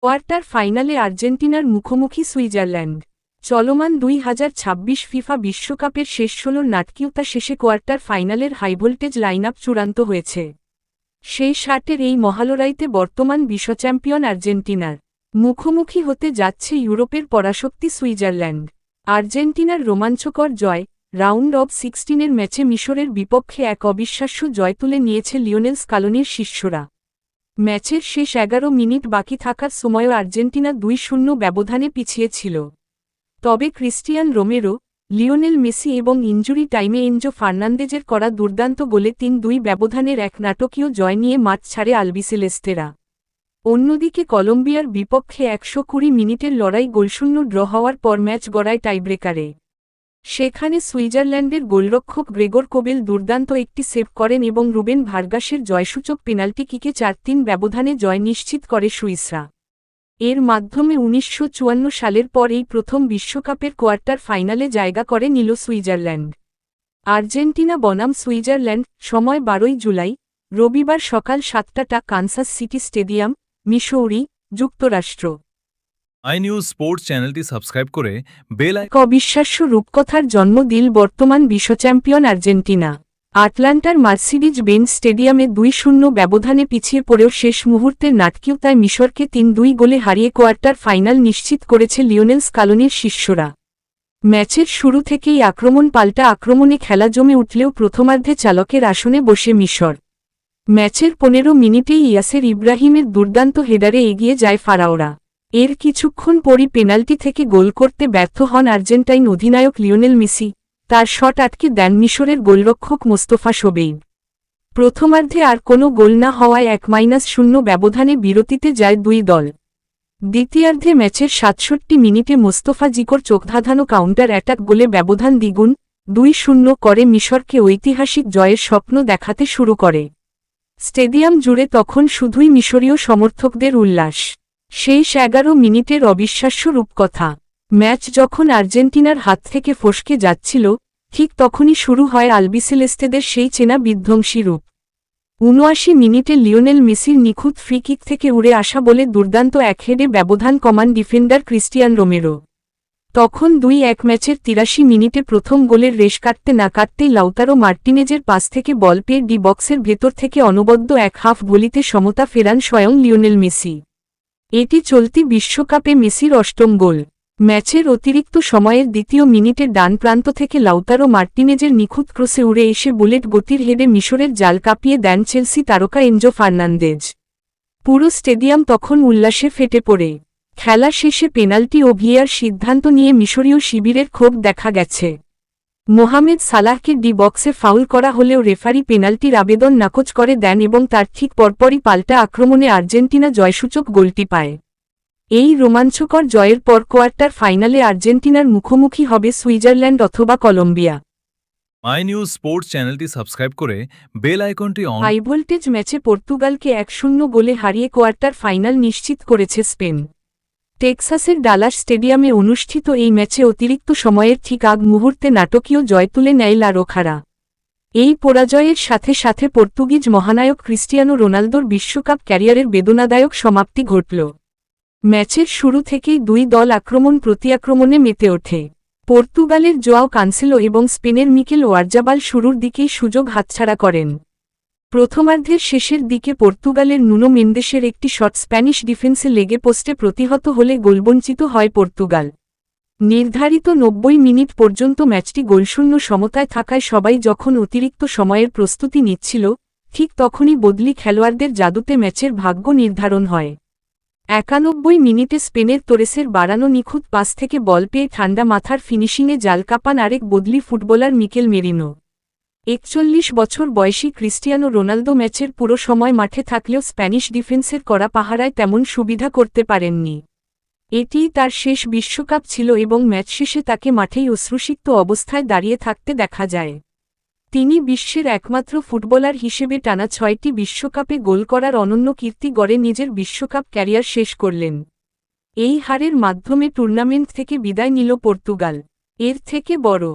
Quarter ফাইনালে আর্জেন্টিনার মুখোমুখি সুইজারল্যান্ড। চলমান 2026 ফিফা বিশ্বকাপের শেষ 16 নাটকীয়তা শেষে কোয়ার্টার ফাইনালের হাইভোল্টেজ লাইনআপ চূড়ান্ত হয়েছে। সেই 60-এর এই মহালড়াইতে বর্তমান বিশ্বচ্যাম্পিয়ন আর্জেন্টিনার মুখোমুখি হতে যাচ্ছে ইউরোপের পরাশক্তি সুইজারল্যান্ড। আর্জেন্টিনার রোমাঞ্চকর জয়, রাউন্ড অব 16-এর ম্যাচে মিশরের বিপক্ষে এক অবিশ্বাস্য জয় তুলে নিয়েছে লিওনেল স্কালোনির শিষ্যরা। ম্যাচের শেষ 11 মিনিট বাকি থাকার সময়ও আর্জেন্টিনা 2-0 ব্যবধানে পিছিয়ে ছিল। তবে ক্রিস্টিয়ান রোমেরো, লিওনেল মেসি এবং ইনজুরি টাইমে এনজো ফার্নান্দেজের করা দুর্দান্ত গোলে 3-2 ব্যবধানের এক নাটকীয় জয় নিয়ে মাঠ ছাড়ে আলবিসেলেস্তেরা। অন্যদিকে কলম্বিয়ার বিপক্ষে 120 মিনিটের লড়াই গোলশূন্য ড্র হওয়ার পর ম্যাচ গড়ায় টাইব্রেকারে। সেখানে সুইজারল্যান্ডের গোলরক্ষক গ্রেগর কোবেল দুর্দান্ত একটি সেভ করেন এবং রুবেন ভার্গাসের জয়সূচক পেনাল্টি কিকে 4-3 ব্যবধানে জয় নিশ্চিত করে সুইসরা। এর মাধ্যমে 1954 সালের পর এই প্রথম বিশ্বকাপের কোয়ার্টার ফাইনালে জায়গা করে নিল সুইজারল্যান্ড। আর্জেন্টিনা বনাম সুইজারল্যান্ড, সময় 12 জুলাই, রবিবার সকাল 7টা, কানসাস সিটি স্টেডিয়াম, মিসৌরি, যুক্তরাষ্ট্র। iNews স্পোর্টস চ্যানেলটি সাবস্ক্রাইব করে বেল এক অবিশ্বাস্য রূপকথার জন্ম দিল বর্তমান বিশ্বচ্যাম্পিয়ন আর্জেন্টিনা। আটলান্টার মার্সিডিজ বেঞ্জ স্টেডিয়ামে 2-0 ব্যবধানে পিছিয়ে পড়েও শেষ মুহূর্তের নাটকীয়তায় মিশরকে 3-2 গোলে হারিয়ে কোয়ার্টার ফাইনাল নিশ্চিত করেছে লিওনেল স্কালোনির শিষ্যরা। ম্যাচের শুরু থেকেই আক্রমণ পাল্টা আক্রমণে খেলা জমে উঠলেও প্রথমার্ধে চালকের আসনে বসে মিশর। ম্যাচের 15 মিনিটেই ইয়াসের ইব্রাহিমের দুর্দান্ত হেডারে এগিয়ে যায় ফারাওরা। এর কিছুক্ষণ পরই পেনাল্টি থেকে গোল করতে ব্যর্থ হন আর্জেন্টাইন অধিনায়ক লিওনেল মেসি। তার শট আটকে দেন মিশরের গোলরক্ষক মোস্তফা শোবেইব। প্রথমার্ধে আর কোনো গোল না হওয়ায় 1-0 ব্যবধানে বিরতিতে যায় দুই দল। দ্বিতীয়ার্ধে ম্যাচের 67 মিনিটে মোস্তফা জিকোর চোখধাঁধানো কাউন্টার অ্যাটাক গোলে ব্যবধান দ্বিগুণ 2-0 করে মিশরকে ঐতিহাসিক জয়ের স্বপ্ন দেখাতে শুরু করে। স্টেডিয়াম জুড়ে তখন শুধুই মিশরীয় সমর্থকদের উল্লাস। সেই 11 মিনিটের অবিশ্বাস্য রূপকথা। ম্যাচ যখন আর্জেন্টিনার হাত থেকে ফসকে যাচ্ছিল, ঠিক তখনই শুরু হয় আলবিসেলেস্তেদের সেই চেনা বিধ্বংসী রূপ। 79 মিনিটে লিওনেল মেসির নিখুঁত ফ্রি কিক থেকে উড়ে আসা বলে দুর্দান্ত এক হেডে ব্যবধান কমান ডিফেন্ডার ক্রিস্টিয়ান রোমেরো। তখন 2-1 ম্যাচের 83 মিনিটে প্রথম গোলের রেশ কাটতে না কাটতেই লাউতারো মার্টিনেজের পাস থেকে বল পেয়ে ডি বক্সের ভেতর থেকে অনবদ্য এক হাফ ভলিতে সমতা ফেরান স্বয়ং লিওনেল মেসি। এটি চলতি বিশ্বকাপে মেসির 8ম গোল। ম্যাচের অতিরিক্ত সময়ের দ্বিতীয় মিনিটে ডান প্রান্ত থেকে লাউতারো মার্টিনেজের নিখুঁত ক্রসে উড়ে এসে বুলেট গতির হেডে মিশরের জাল কাঁপিয়ে দেন চেলসি তারকা এনজো ফার্নান্দেজ। পুরো স্টেডিয়াম তখন উল্লাসে ফেটে পড়ে। খেলা শেষে পেনাল্টি ও ভিএআর সিদ্ধান্ত নিয়ে মিশরীয় শিবিরের ক্ষোভ দেখা গেছে। মোহামেদ সালাহকে ডি বক্সে ফাউল করা হলেও রেফারি পেনাল্টির আবেদন নাকচ করে দেন এবং তার ঠিক পরপরই পাল্টা আক্রমণে আর্জেন্টিনা জয়সূচক গোলটি পায়। এই রোমাঞ্চকর জয়ের পর কোয়ার্টার ফাইনালে আর্জেন্টিনার মুখোমুখি হবে সুইজারল্যান্ড অথবা কলম্বিয়া। iNews স্পোর্টস চ্যানেলটি সাবস্ক্রাইব করে বেল আইকনটি অন। হাইভোল্টেজ ম্যাচে পর্তুগালকে 1-0 গোলে হারিয়ে কোয়ার্টার ফাইনাল নিশ্চিত করেছে স্পেন। টেক্সাসের ডালাস স্টেডিয়ামে অনুষ্ঠিত এই ম্যাচে অতিরিক্ত সময়ের ঠিক আগ মুহূর্তে নাটকীয় জয় তুলে নেয় লা রোখারা। এই পরাজয়ের সাথে সাথে পর্তুগিজ মহানায়ক ক্রিস্টিয়ানো রোনালদোর বিশ্বকাপ ক্যারিয়ারের বেদনাদায়ক সমাপ্তি ঘটল। ম্যাচের শুরু থেকেই দুই দল আক্রমণ প্রতিআক্রমণে মেতে ওঠে। পর্তুগালের জোয়াও কানসেলো এবং স্পেনের মিকেল ওয়ারজাবাল শুরুর দিকেই সুযোগ হাতছাড়া করেন। প্রথমার্ধের শেষের দিকে পর্তুগালের নুনো মেন্দেসের একটি শট স্প্যানিশ ডিফেন্সে লেগে পোস্টে প্রতিহত হলে গোলবঞ্চিত হয় পর্তুগাল। নির্ধারিত 90 মিনিট পর্যন্ত ম্যাচটি গোলশূন্য সমতায় থাকায় সবাই যখন অতিরিক্ত সময়ের প্রস্তুতি নিচ্ছিল, ঠিক তখনই বদলি খেলোয়াড়দের জাদুতে ম্যাচের ভাগ্য নির্ধারণ হয়। 91 মিনিটে স্পেনের তোরেসের বাড়ানো নিখুঁত পাস থেকে বল পেয়ে ঠান্ডা মাথার ফিনিশিংয়ে জাল কাপান আরেক বদলি ফুটবলার মিকেল মেরিনো। 41 বছর বয়সী ক্রিস্টিয়ানো রোনালদো ম্যাচের পুরো সময় মাঠে থাকলেও স্প্যানিশ ডিফেন্সের কড়া পাহারায় তেমন সুবিধা করতে পারেননি। এটিই তার শেষ বিশ্বকাপ ছিল এবং ম্যাচ শেষে তাকে মাঠেই অশ্রুসিক্ত অবস্থায় দাঁড়িয়ে থাকতে দেখা যায়। তিনি বিশ্বের একমাত্র ফুটবলার হিসেবে টানা 6টি বিশ্বকাপে গোল করার অনন্য কীর্তি গড়ে নিজের বিশ্বকাপ ক্যারিয়ার শেষ করলেন। এই হারের মাধ্যমে টুর্নামেন্ট থেকে বিদায় নিল পর্তুগাল। এর থেকে বড়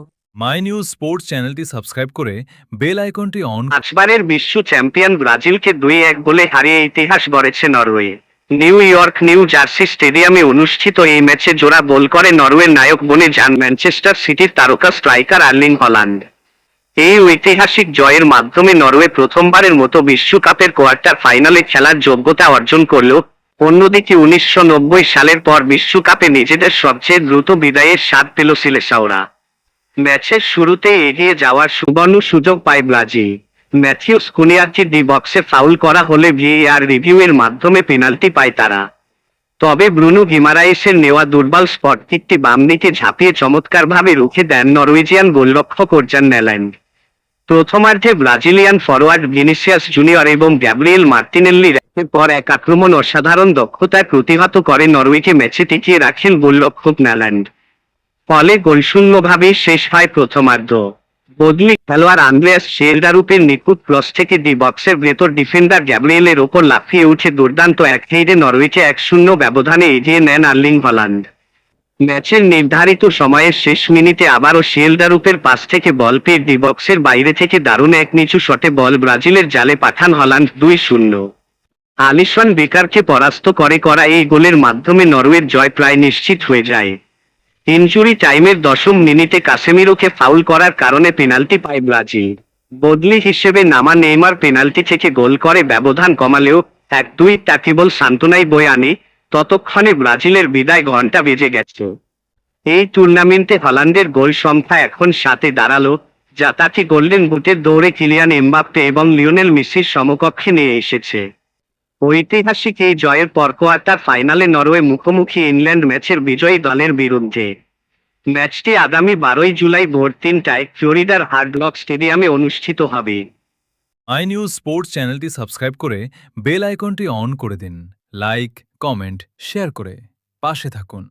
iNews স্পোর্টস চ্যানেলটি সাবস্ক্রাইব করে বেল আইকনটি অন। 5বারের বিশ্ব চ্যাম্পিয়ন ব্রাজিলকে 2-1 গোলে হারিয়ে ইতিহাস গড়েছে নরওয়ে। নিউ জার্সি স্টেডিয়ামে অনুষ্ঠিত এই ম্যাচে জোড়া গোল করে নরওয়ের নায়ক বনে যান ম্যানচেস্টার সিটির তারকা স্ট্রাইকার আর্লিং হল্যান্ড। এই ঐতিহাসিক জয়ের মাধ্যমে নরওয়ে প্রথমবারের মতো বিশ্বকাপের কোয়ার্টার ফাইনালে খেলার যোগ্যতা অর্জন করল। অন্যদিকে 1990 সালের পর বিশ্বকাপে নিজেদের সবচেয়ে দ্রুত বিদায়ের স্বাদ পেল সিলেসাওরা। ম্যাচের শুরুতে এগিয়ে যাওয়ার সুবর্ণ সুযোগ পায় ব্রাজিল। ম্যাথিউস কুনিয়াকে ডি বক্সে ফাউল করা হলে ভিএআর রিভিউয়ের মাধ্যমে পেনাল্টি পায় তারা। তবে ব্রুনো গিমারায়েসের নেওয়া দুর্বল স্পট কিকটি বাম দিকে ঝাঁপিয়ে চমৎকারভাবে রুখে দেন নরওয়েজিয়ান গোলরক্ষক অর্জান নেল্যান্ড। প্রথমার্ধে ব্রাজিলিয়ান ফরোয়ার্ড ভিনিসিয়াস জুনিয়র এবং গ্যাব্রিয়েল মার্টিনেল্লির একের পর এক আক্রমণ অসাধারণ দক্ষতায় প্রতিহত করে নরওয়েকে ম্যাচে টিকিয়ে রাখেন গোলরক্ষক নেল্যান্ড। ফলে গোলশূন্যভাবেই শেষ হয় প্রথমার্ধ। বদলি খেলোয়াড় আন্দ্রেয়াস শেলডারুপের নিখুঁত ক্রস থেকে ডি বক্সের ভেতর ডিফেন্ডার গ্যাব্রিয়েলের ওপর লাফিয়ে উঠে দুর্দান্ত এক হেডে নরওয়েকে 1-0 ব্যবধানে এগিয়ে নেন আর্লিং হল্যান্ড। ম্যাচের নির্ধারিত সময়ের শেষ মিনিটে আবারও শেলডারুপের পাস থেকে বল পেয়ে ডি বক্সের বাইরে থেকে দারুণ এক নিচু শটে বল ব্রাজিলের জালে পাঠান হল্যান্ড 2-0। আলিসন বেকারকে পরাস্ত করা এই গোলের মাধ্যমে নরওয়ের জয় প্রায় নিশ্চিত হয়ে যায়। ইনজুরি টাইমের 10ম মিনিটে কাসেমিরোকে ফাউল করার কারণে পেনাল্টি পায় ব্রাজিল। বদলি হিসেবে নামা নেইমার পেনাল্টি থেকে গোল করে ব্যবধান কমালেও 1-2 কেবল সান্ত্বনাই বয়ে আনে। ততক্ষণে ব্রাজিলের বিদায় ঘন্টা বেজে গেছে। এই টুর্নামেন্টে হল্যান্ডের গোল সংখ্যা এখন 7-এ দাঁড়ালো, যা তাকে গোল্ডেন বুটের দৌড়ে কিলিয়ান এমবাপ্পে এবং লিওনেল মেসির সমকক্ষে নিয়ে এসেছে। ঐতিহাসিক এই জয়ের পর কোয়ার্টার ফাইনালে নরওয়ে মুখোমুখি ইংল্যান্ড ম্যাচের বিজয়ী দলের বিরুদ্ধে। ম্যাচটি আগামী 12 জুলাই ভোর 3টায় ফ্লোরিডার হার্ড রক স্টেডিয়ামে অনুষ্ঠিত হবে। আই নিউজ স্পোর্টস চ্যানেলটি সাবস্ক্রাইব করে বেল আইকনটি অন করে দিন। লাইক, কমেন্ট, শেয়ার করে পাশে থাকুন।